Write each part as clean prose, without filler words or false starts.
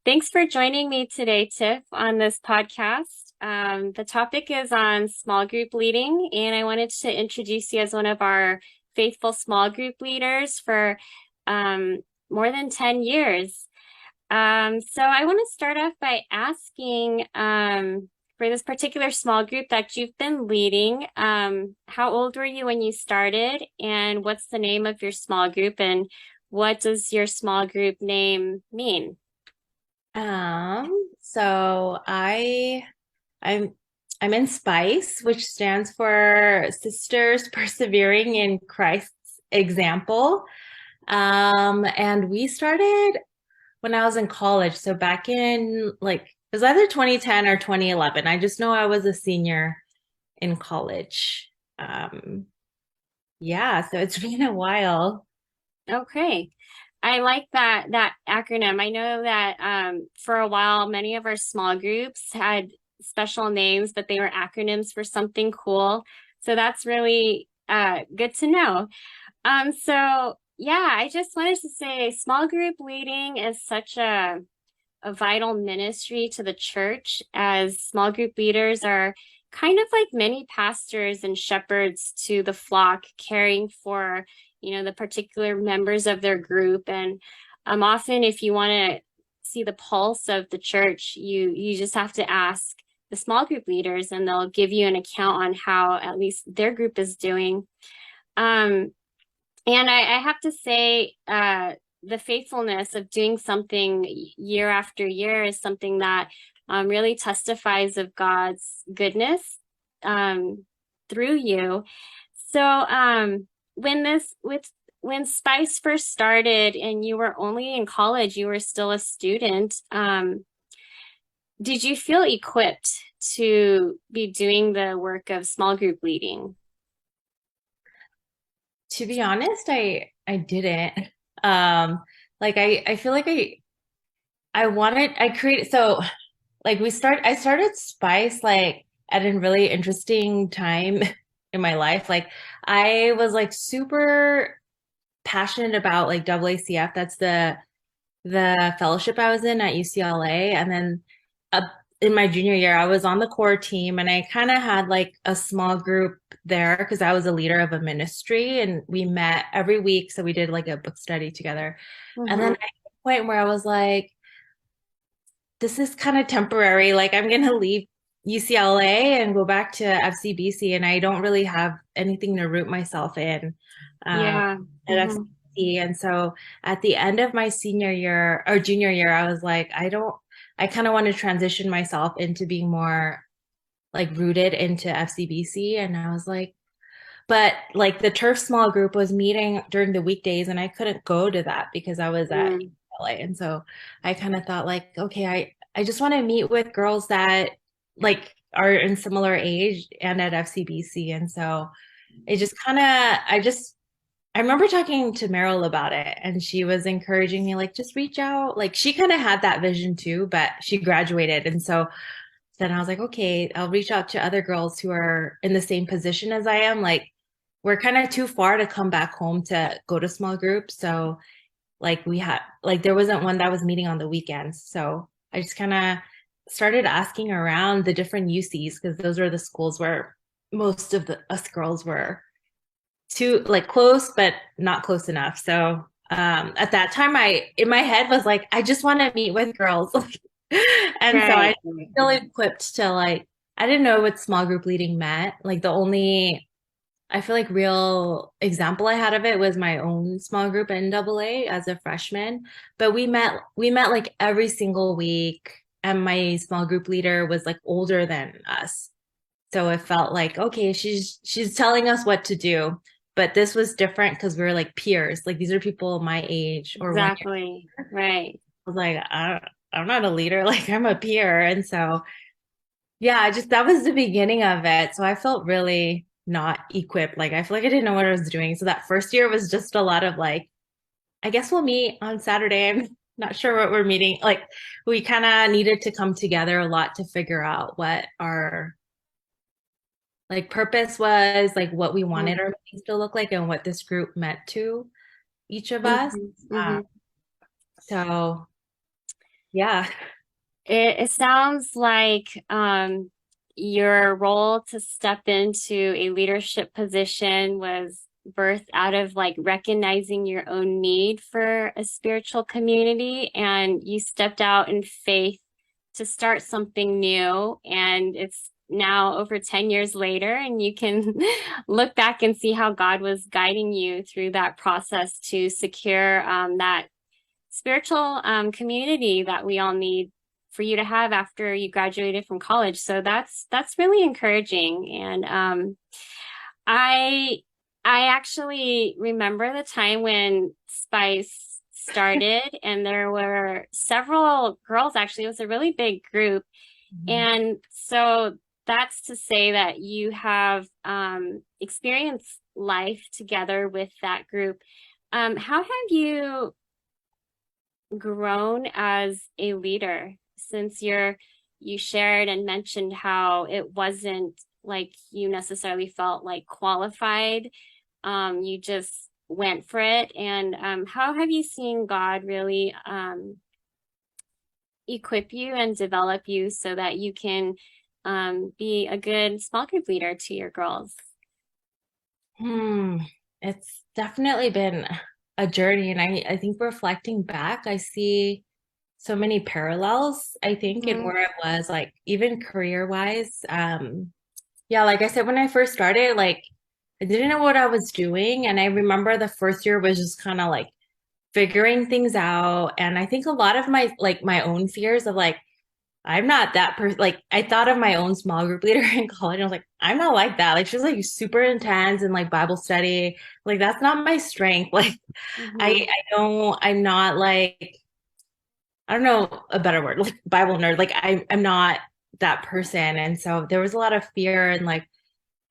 Thanks for joining me today, Tiff, on this podcast. The topic is on small group leading, and I wanted to introduce you as one of our faithful small group leaders for um, more than 10 years. So I want to start off by asking for this particular small group that you've been leading, how old were you when you started, and what's the name of your small group, and what does your small group name mean? So I'm I'm in SPICE, which stands for Sisters Persevering in Christ's Example. And we started when I was in college. So back in like it was either 2010 or 2011. I just know I was a senior in college. Um, yeah, so it's been a while. Okay. I like that acronym. I know that for a while many of our small groups had special names, but they were acronyms for something cool. So that's really good to know. So yeah, I just wanted to say small group leading is such a vital ministry to the church, as small group leaders are kind of like many pastors and shepherds to the flock, caring for, the particular members of their group. And often, if you want to see the pulse of the church, you just have to ask the small group leaders, and they'll give you an account on how at least their group is doing. Um, and I have to say, the faithfulness of doing something year after year is something that really testifies of God's goodness through you. So, when Spice first started and you were only in college, you were still a student. Did you feel equipped to be doing the work of small group leading? To be honest, I didn't. Um, I feel like I created so like I started Spice like at a really interesting time in my life. Like I was like super passionate about like AACF. That's the fellowship I was in at UCLA. And then uh, in my junior year, I was on the core team and I kind of had like a small group there because I was a leader of a ministry and we met every week. So we did like a book study together. And then Mm-hmm. at the point where I was like, this is kind of temporary. Like I'm gonna leave UCLA and go back to FCBC, and I don't really have anything to root myself in Yeah. at FCBC. And so at the end of my senior year or junior year, I was like, I kind of want to transition myself into being more like rooted into FCBC. And I was like, but like the turf small group was meeting during the weekdays and I couldn't go to that because I was at Mm-hmm. UCLA. And so I kind of thought like, okay, I just want to meet with girls that like are in similar age and at FCBC. And so it just kind of, I remember talking to Meryl about it and she was encouraging me like, just reach out. Like she kind of had that vision too, but she graduated. And so then I was like, okay, I'll reach out to other girls who are in the same position as I am. Like, we're kind of too far to come back home to go to small groups. So, like, there wasn't one that was meeting on the weekends. So, I just kind of started asking around the different UCs because those are the schools where most of the us girls were too, like, close, but not close enough. So, at that time, in my head was like, I just want to meet with girls. And so I Right. feel equipped to like, I didn't know what small group leading meant. Like the only, I feel like real example I had of it was my own small group in AA as a freshman. But we met like every single week. And my small group leader was like older than us. So it felt like, okay, she's telling us what to do. But this was different because we were like peers. Like these are people my age or 1 year. Exactly. Right. I was like, I'm not a leader, like I'm a peer. And so, yeah, I just, that was the beginning of it. So I felt really not equipped. Like I feel like I didn't know what I was doing. So that first year was just a lot of like, I guess we'll meet on Saturday. I'm not sure what we're meeting. Like we kind of needed to come together a lot to figure out what our like purpose was, like what we wanted our meetings to look like and what this group meant to each of us. Mm-hmm. Um, Hmm. so Yeah. It sounds like your role to step into a leadership position was birthed out of like recognizing your own need for a spiritual community, and you stepped out in faith to start something new. And it's now over 10 years later, and you can look back and see how God was guiding you through that process to secure that spiritual community that we all need for you to have after you graduated from college. So that's really encouraging. And I I actually remember the time when Spice started, and there were several girls. Actually, it was a really big group, Mhm. and so that's to say that you have experienced life together with that group. How have you grown as a leader since you shared and mentioned how it wasn't like you necessarily felt like qualified, you just went for it, and how have you seen God really equip you and develop you so that you can be a good small group leader to your girls? Hmm. It's definitely been a journey. And I think reflecting back, I see so many parallels, I think, in Hmm. where I was, like even career wise. Yeah, like I said, when I first started, like I didn't know what I was doing. And I remember the first year was just kind of like figuring things out. And I think a lot of my own fears of like, I'm not that person. Like I thought of my own small group leader in college. I was like, I'm not like that. Like she's like super intense and like Bible study. Like that's not my strength. Like Hmm. I'm not like, I don't know a better word, like Bible nerd. Like I'm not that person. And so there was a lot of fear and like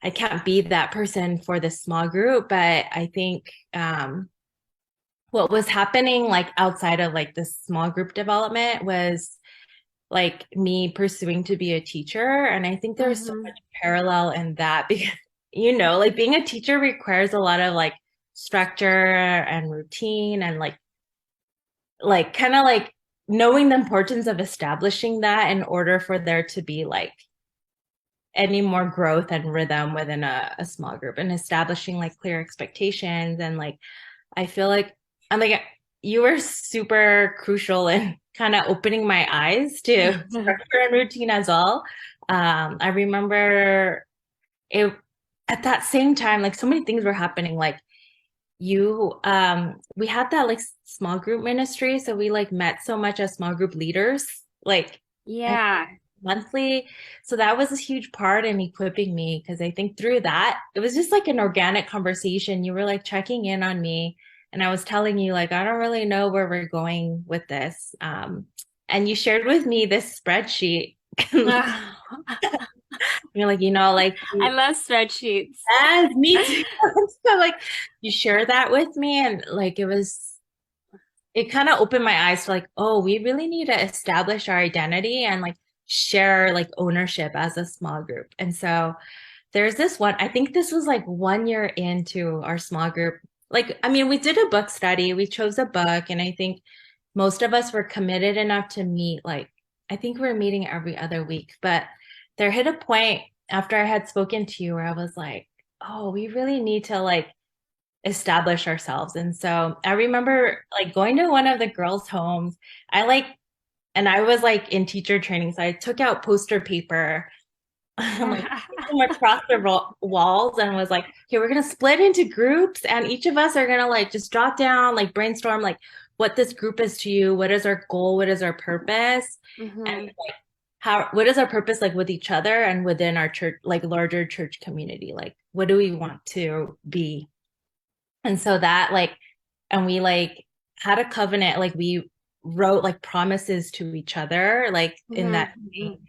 I can't be that person for this small group. But I think what was happening like outside of like this small group development was like me pursuing to be a teacher. And I think there's so Hmm. much parallel in that because, like being a teacher requires a lot of like structure and routine and like kind of like knowing the importance of establishing that in order for there to be like any more growth and rhythm within a small group and establishing like clear expectations and like I feel like I'm like you were super crucial in kind of opening my eyes to structure and routine as well. I remember it at that same time, like so many things were happening. Like we had that like small group ministry, so we like met so much as small group leaders, like I Yeah. monthly. So that was a huge part in equipping me because I think through that, it was just like an organic conversation. You were like checking in on me, and I was telling you, like, I don't really know where we're going with this. And you shared with me this spreadsheet. You're like, like, I love spreadsheets. yes, me too. So, like, you share that with me, and like, it kind of opened my eyes to like, oh, we really need to establish our identity and like share like ownership as a small group. And so there's this one, I think this was like 1 year into our small group. Like, I mean, we did a book study, we chose a book, and I think most of us were committed enough to meet, like, I think we were meeting every other week. But there hit a point after I had spoken to you where I was like, oh, we really need to like establish ourselves. And so I remember like going to one of the girls' homes. And I was like in teacher training. So I took out poster paper and like put them across the walls and was like, okay, we're going to split into groups and each of us are going to like just jot down, like brainstorm, like what this group is to you. What is our goal? What is our purpose? And Hmm. like, what is our purpose like with each other and within our church, like larger church community? Like, what do we want to be? And so that like, and we like had a covenant, like we wrote like promises to each other, like in that Hmm. thing.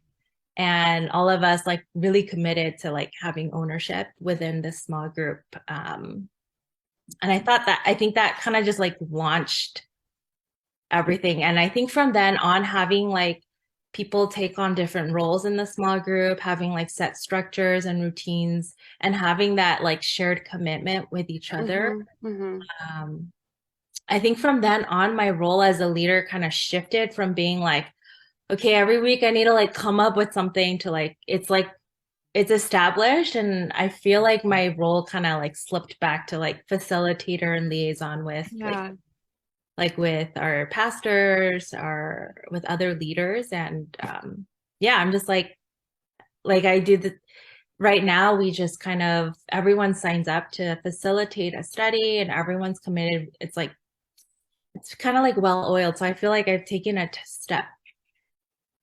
And all of us like really committed to like having ownership within this small group. And I think that kind of just like launched everything. And I think from then on, having like people take on different roles in the small group, having like set structures and routines, and having that like shared commitment with each other. Hmm. Hmm. Um, I think from then on, my role as a leader kind of shifted from being like, okay, every week I need to like come up with something to like it's established. And I feel like my role kind of like slipped back to like facilitator and liaison with Yeah. like with our pastors, our with other leaders. And yeah, I'm just like I do the right now we just kind of everyone signs up to facilitate a study and everyone's committed. It's like it's kind of like well oiled. So I feel like I've taken a step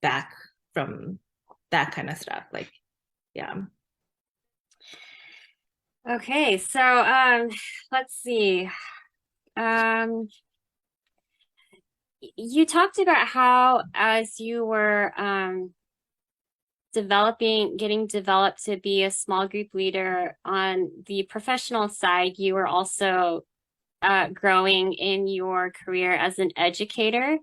back from that kind of stuff. Like, yeah. Okay, so let's see. Um, you talked about how as you were getting developed to be a small group leader on the professional side, you were also growing in your career as an educator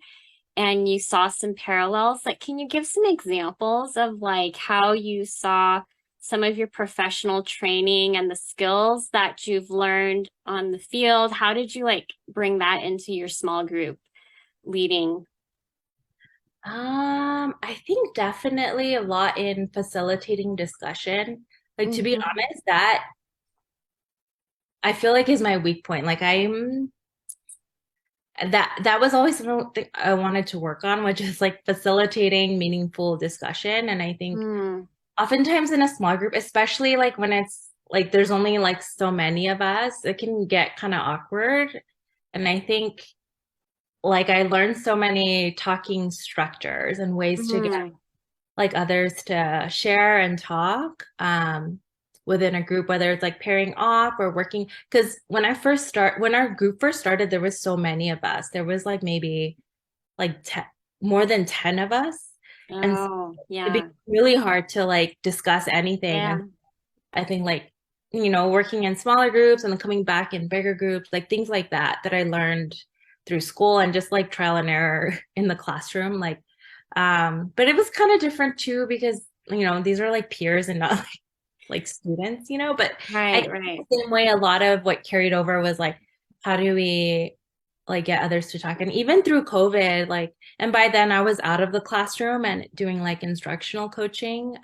and you saw some parallels. Like, can you give some examples of like how you saw some of your professional training and the skills that you've learned on the field? How did you like bring that into your small group leading? I think definitely a lot in facilitating discussion. Like to be Hmm. honest, that I feel like is my weak point. Like I'm that was always something I wanted to work on, which is like facilitating meaningful discussion. And I think Mm, oftentimes in a small group, especially like when it's like there's only like so many of us, it can get kind of awkward. And I think like I learned so many talking structures and ways to get mm, like others to share and talk within a group, whether it's like pairing off or working. Because when our group first started, there was so many of us. There was like maybe like 10, more than 10 of us. And so oh, it'd be yeah. really hard to like discuss anything. Yeah. And I think like, working in smaller groups and then coming back in bigger groups, like things like that, that I learned through school and just like trial and error in the classroom. Like, but it was kind of different too because, these are like peers and not like students, but I Right, think right. the same way a lot of what carried over was like, how do we like get others to talk? And even through COVID, like, and by then I was out of the classroom and doing like instructional coaching.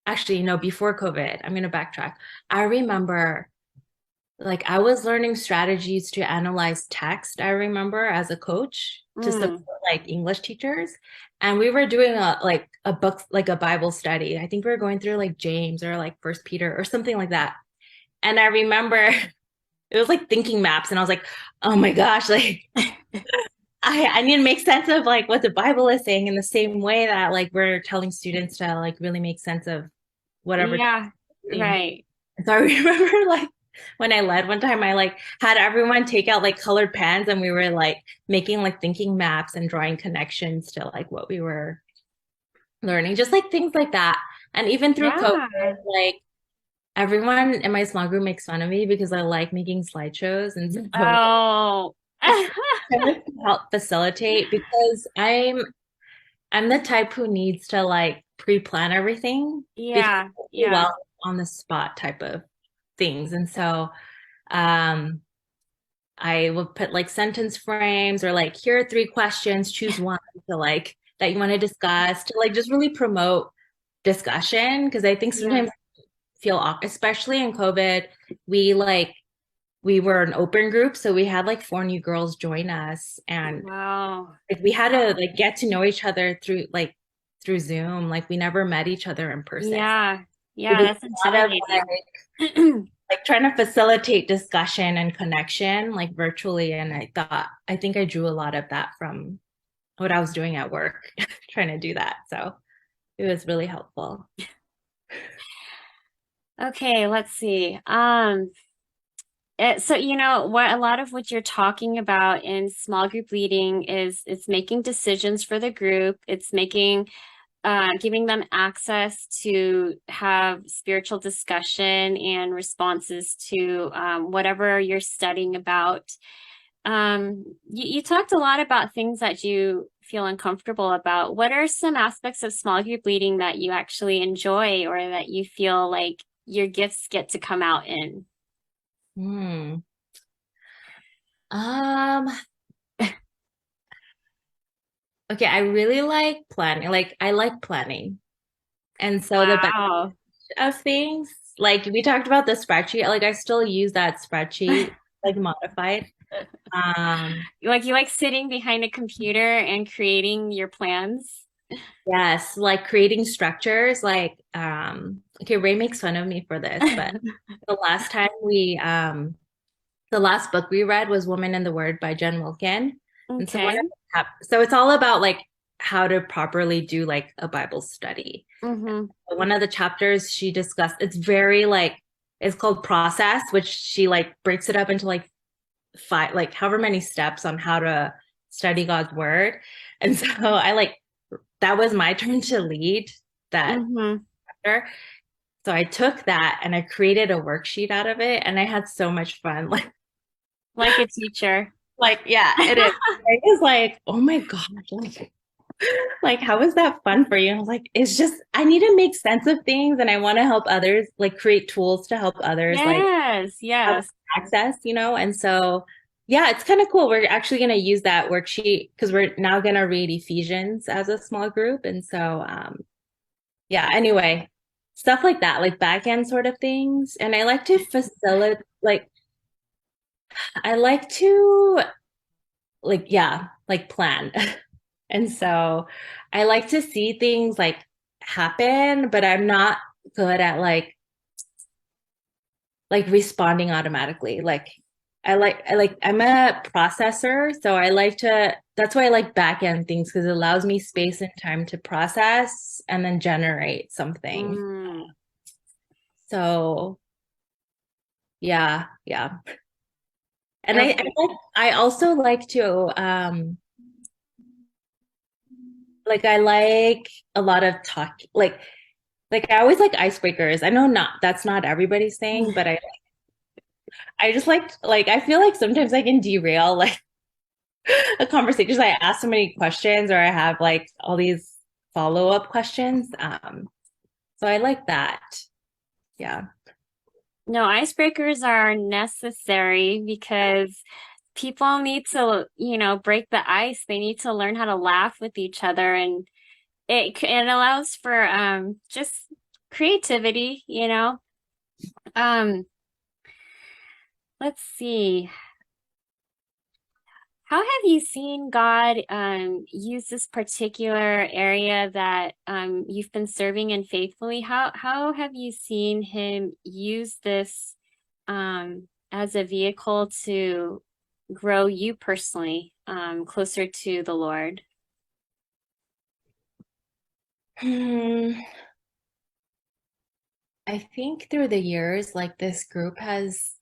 Actually, before COVID, I'm going to backtrack. I remember like I was learning strategies to analyze text, I remember as a coach to support Mm, like English teachers. And we were doing a book, like a Bible study. I think we were going through like James or like First Peter or something like that. And I remember it was like thinking maps, and I was like, oh my gosh, like I need to make sense of like what the Bible is saying in the same way that like we're telling students to like really make sense of whatever yeah, thing. right. So I remember like when I led one time, I like had everyone take out like colored pens and we were like making like thinking maps and drawing connections to like what we were learning, just like things like that. And even through COVID, Yeah. like everyone in my small group makes fun of me because I like making slideshows. And so Oh. I like to help facilitate because I'm the type who needs to like pre-plan everything because Yeah, I do yeah, well on the spot type of things. And so um I will put like sentence frames or like here are three questions, choose one to like that you want to discuss to like just really promote discussion because I think yeah. sometimes feel off, especially in COVID, we like we were an open group, so we had like four new girls join us and Wow. like we had to like get to know each other through Zoom. Like we never met each other in person. Yeah, It yeah, was that's a lot of intimidating. like trying to facilitate discussion and connection like virtually. And I think I drew a lot of that from what I was doing at work, trying to do that. So it was really helpful. Okay, let's see. So what a lot of what you're talking about in small group leading is it's making decisions for the group. It's making giving them access to have spiritual discussion and responses to whatever you're studying about. You talked a lot about things that you feel uncomfortable about. What are some aspects of small group leading that you actually enjoy or that you feel like your gifts get to come out in? Hmm. Um, okay, I really like planning. Like I like planning. And so the back Wow. of things, like we talked about the spreadsheet, like I still use that spreadsheet, like modified. Um, Like you like sitting behind a computer and creating your plans? yes, like creating structures, like okay, Ray makes fun of me for this, but the last time the last book we read was Woman in the Word by Jen Wilkin. And so Okay. so it's all about like how to properly do like a Bible study. Mm-hmm. One of the chapters she discussed, it's very like it's called process, which she like breaks it up into like five, like however many steps on how to study God's word. And so I like that was my turn to lead that Mm-hmm. chapter. So I took that and I created a worksheet out of it and I had so much fun. Like a teacher. Yeah, it is. I was like, oh my gosh, like how is that fun for you? I was like, it's just I need to make sense of things and I want to help others, like create tools to help others like Yes, have yes. access, you know? And so yeah, it's kind of cool. We're actually going to use that worksheet because we're now going to read Ephesians as a small group. And so yeah, anyway, stuff like that, like back end sort of things. And I like to facilitate like I like to like yeah, like plan. And so I like to see things like happen, but I'm not good at like responding automatically. Like I'm a processor, so I like to that's why I like back end things because it allows me space and time to process and then generate something. Mm. So yeah, yeah. And Okay. I also like to like I like a lot of talk like I always like icebreakers. I know not that's not everybody's thing, but I just like I feel like sometimes I can derail like a conversation because I ask so many questions or I have like all these follow-up questions. So I like that. Yeah. No, icebreakers are necessary because people need to, break the ice. They need to learn how to laugh with each other, and it allows for just creativity, Um, let's see. How have you seen God use this particular area that you've been serving in faithfully? How have you seen him use this as a vehicle to grow you personally closer to the Lord? Hmm. I think through the years, like this group has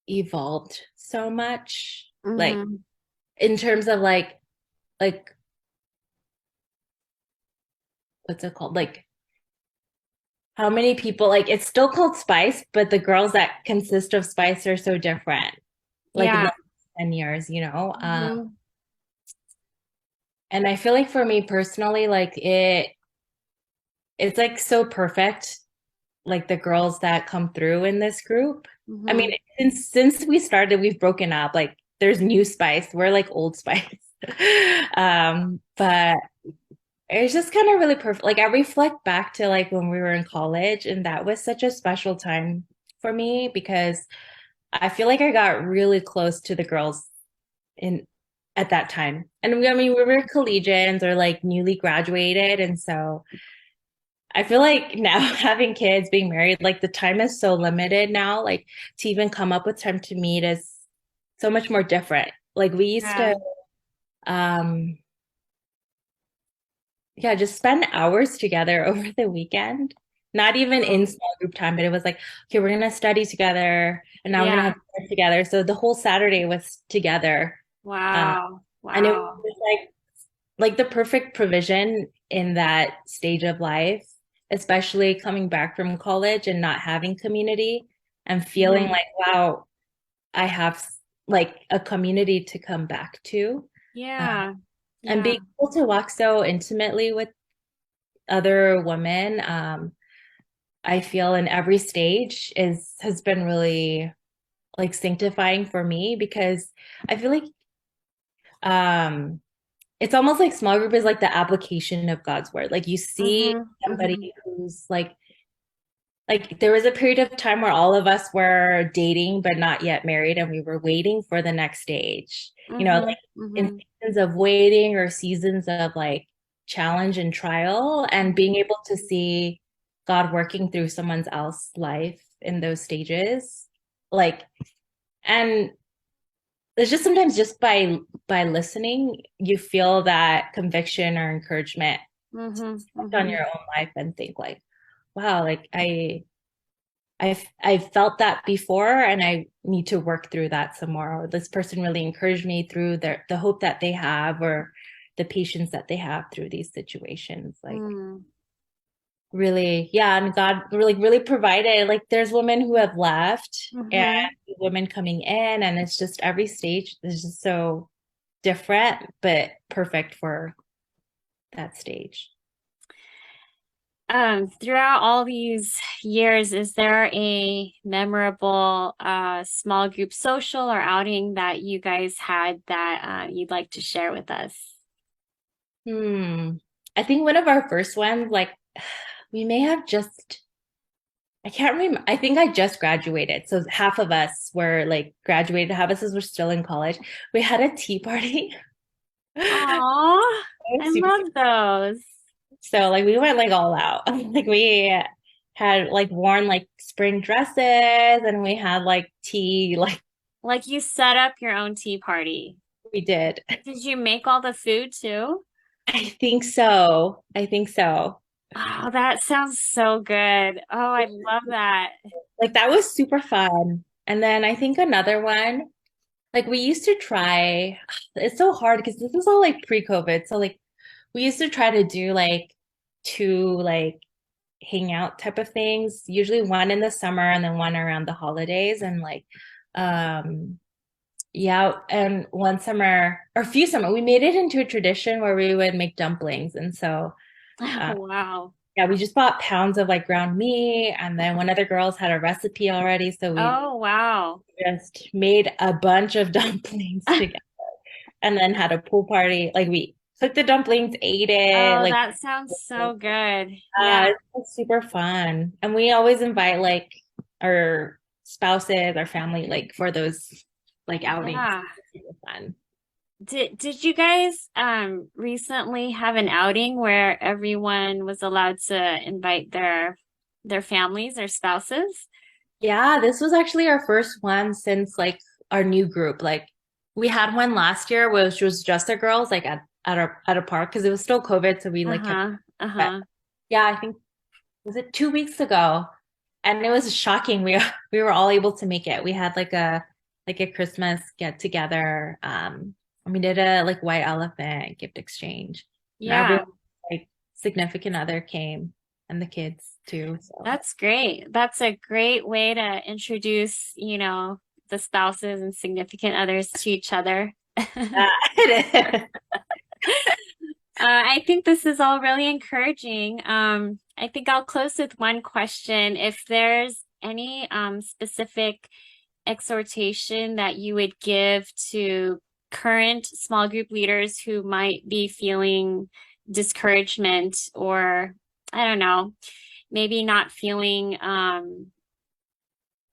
evolved so much, like Mm-hmm. in terms of like what's it called? Like how many people like it's still called Spice, but the girls that consist of Spice are so different. Like in Yeah. the 10 years, you know? Mm-hmm. And I feel like for me personally, like it's like so perfect, like the girls that come through in this group. I mean, Mm-hmm. since we started, we've broken up. Like there's new Spice. We're like old Spice. But it's just kind of really perfect. Like I reflect back to like when we were in college, and that was such a special time for me because I feel like I got really close to the girls in at that time. And I mean, we were collegians or like newly graduated, and so I feel like now having kids, being married, like the time is so limited now. Like to even come up with time to meet is so much more different. Like we used Yeah. to um yeah, just spend hours together over the weekend. Not even in small group time, but it was like, okay, we're gonna study together and now we're gonna have Yeah. dinner together. So the whole Saturday was together. Uh, Wow. and it Wow. was like the perfect provision in that stage of life, especially coming back from college and not having community and feeling Mhm. like, wow, I have like a community to come back to. Uh, Yeah. and Yeah. being able to walk so intimately with other women, I feel in every stage is has been really like sanctifying for me because I feel like um it's almost like small group is like the application of God's word. Like you see Mm-hmm. somebody Mm-hmm. who's like there was a period of time where all of us were dating but not yet married and we were waiting for the next stage. You know, Mm-hmm. like in Mm-hmm. seasons of waiting or seasons of like challenge and trial and being able to see God working through someone else's life in those stages. Like and it's just sometimes just by listening, you feel that conviction or encouragement Mm-hmm. on Mm-hmm. your own life and think like, wow, like I've felt that before and I need to work through that some more. Or this person really encouraged me through the hope that they have or the patience that they have through these situations. Like Mm-hmm. really, yeah, and God really provided. Like there's women who have left and Mm-hmm. women coming in, and it's just every stage is just so different, but perfect for that stage. Throughout all these years, is there a memorable small group social or outing that you guys had that you'd like to share with us? Hmm. I think one of our first ones, like we may have just I can't remember. I think I just graduated. So half of us were like graduated, half of us were still in college. We had a tea party. Aw, I Super. love those. So like we went like all out. Like we had like worn like spring dresses and we had like tea, like Like you set up your own tea party. we did. Did you make all the food too? I think so. I think so. Oh, that sounds so good. Oh, I love that. Like that was super fun. And then I think another one, like we used to try, it's so hard because this is all like pre-COVID. So like we used to try to do like two like hangout type of things, usually one in the summer and then one around the holidays. And like um yeah, and one summer or a few summer, we made it into a tradition where we would make dumplings. And so Oh, uh, wow. yeah, we just bought pounds of like ground meat, and then one of the girls had a recipe already, so we Oh, wow. just made a bunch of dumplings together, and then had a pool party. Like we cooked the dumplings, ate it, Oh, like that sounds so good. Yeah. it's super fun. And we always invite like our spouses, our family, like for those like outings. Yeah. It's super fun. Did you guys recently have an outing where everyone was allowed to invite their families, their spouses? Yeah, this was actually our first one since like our new group. Like we had one last year, which was just the girls, like at a park because it was still COVID, so we like kept. Uh-huh. But Uh-huh. yeah, I think was it 2 weeks ago, and it was shocking. We were all able to make it. We had like a Christmas get together. And we did a like white elephant gift exchange, and Yeah. everyone like significant other came and the kids too. So That's great. That's a great way to introduce, the spouses and significant others to each other. it is. I think this is all really encouraging. I think I'll close with one question. If there's any specific exhortation that you would give to current small group leaders who might be feeling discouragement or, I don't know, maybe not feeling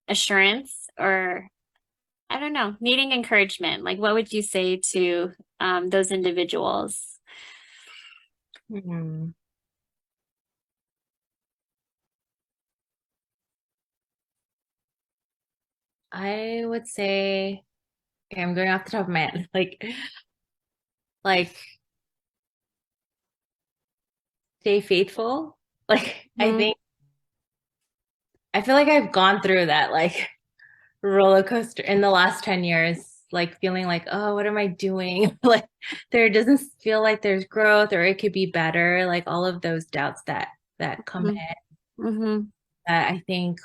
assurance or, I don't know, needing encouragement, like what would you say to those individuals? Hmm. I would say, okay, I'm going off the top of my head, like stay faithful. Like Hmm. I feel like I've gone through that like roller coaster in the last 10 years, like feeling like, oh, what am I doing? Like there doesn't feel like there's growth or it could be better. Like all of those doubts that come Hmm. in. Hmm. That I think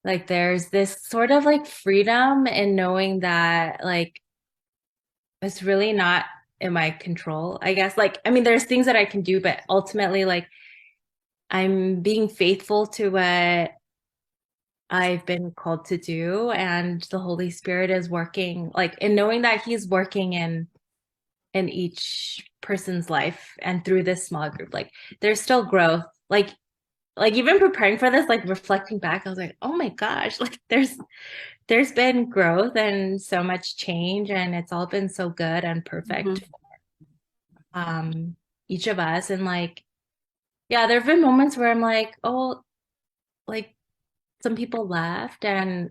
like there's this sort of like freedom in knowing that like it's really not in my control, I guess. Like, I mean, there's things that I can do, but ultimately, like, I'm being faithful to what I've been called to do, and the Holy Spirit is working, like, in knowing that He's working in each person's life and through this small group. Like, there's still growth. Like even preparing for this, like reflecting back, I was like, oh my gosh, like there's been growth and so much change, and it's all been so good and perfect Mhm. um each of us. And like, yeah, there have been moments where I'm like, oh, like some people left, and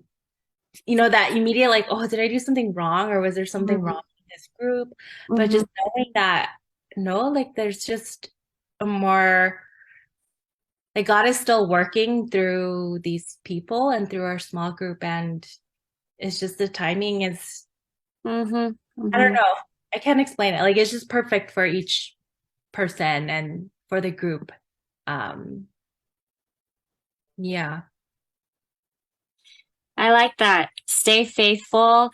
that immediate like, oh, did I do something wrong, or was there something Mhm. wrong with this group? But Mhm. just knowing that no, like there's just a more, like, God is still working through these people and through our small group, and it's just the timing is, Mhm. I don't Mhm. know. I can't explain it. Like, it's just perfect for each person and for the group. Um, yeah. I like that. Stay faithful,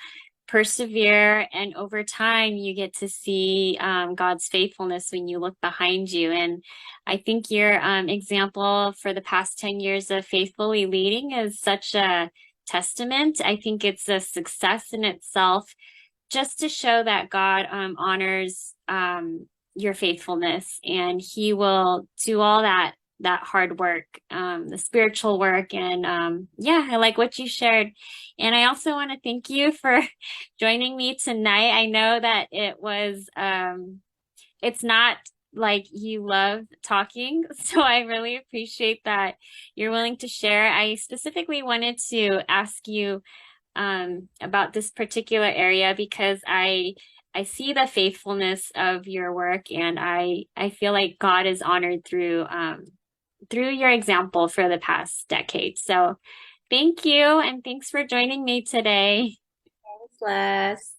persevere, and over time you get to see God's faithfulness when you look behind you. And I think your example for the past 10 years of faithfully leading is such a testament. I think it's a success in itself just to show that God honors your faithfulness and He will do all that hard work, the spiritual work, and yeah, I like what you shared. And I also want to thank you for joining me tonight. I know that it's not like you love talking, so I really appreciate that you're willing to share. I specifically wanted to ask you about this particular area because I see the faithfulness of your work, and I feel like God is honored through your example for the past decade. So thank you, and thanks for joining me today. Bless.